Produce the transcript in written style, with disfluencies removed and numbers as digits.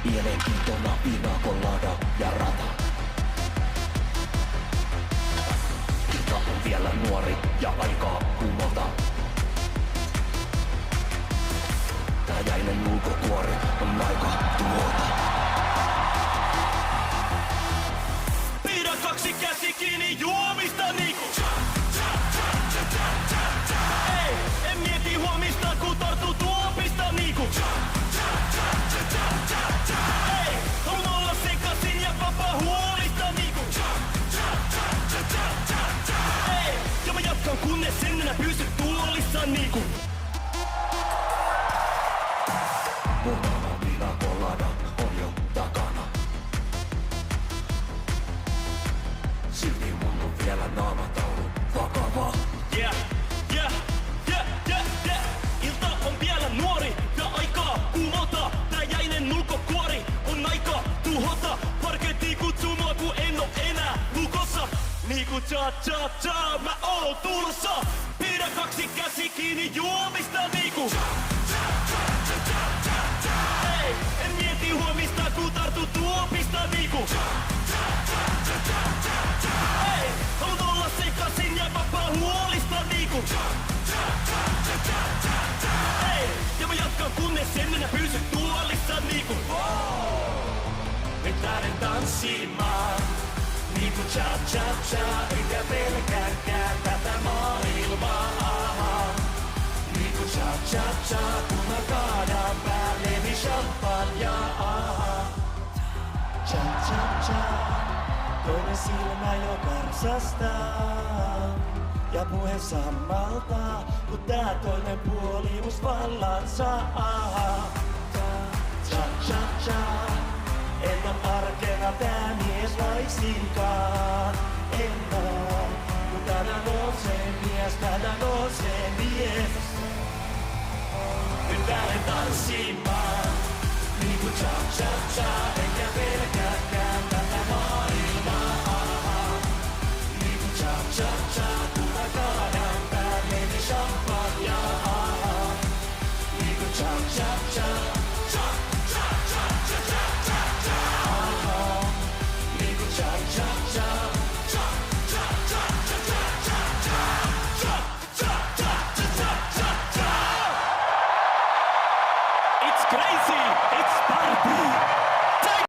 Mielenkiintona pinakolada ja rata. Ilta on vielä nuori ja aikaa kumota. Tää jäinen ulkokuori on aika tuhota. Pidä kaksi käsi kiinni juomista niinku. Ei, en mieti huomista kun tarttuu tuopista niinku. Ei, haluan olla sekasin ja vapaa huolista niinku. Ei, ja mä jatkan kunnes enää pysy tuolissa niinku. Muutama pinakolada on jo takana. Silti mun on vielä naamataulu vakava. Yeah, yeah, yeah, yeah, yeah. Ilta on vielä nuori ja aikaa kumota. Tää jäinen ulkokuori on aika tuhota. Parketti kutsuu mua kun en oo enää lukossa. Niinku cha cha cha mä oon tulossa. Pidä kaksi käsi kiinni juomista niinku. Ei, en mieti huomista kun tartu tuopista niinku. Ei, haluan olla sekasin ja vapaa huolista niinku. Ei, ja mä jatkan kunnes en enää pysy tuolissa niinku. Nyt lähden tanssimaan niinku cha cha cha. Eikä pelkääkään tätä maailmaa. Niinku cha cha cha, kun mä kaadan päälleni champagnea. Cha cha cha, toinen silmä jo karsastaa. Ja puhe sammaltaa, kun tää toinen puoli mus vallan saa. Cha cha cha, en oo arkena tää mies laisinkaan. En oo, kun tänään nousee mies, tänään nousee mies. Nyt lähden tanssimaan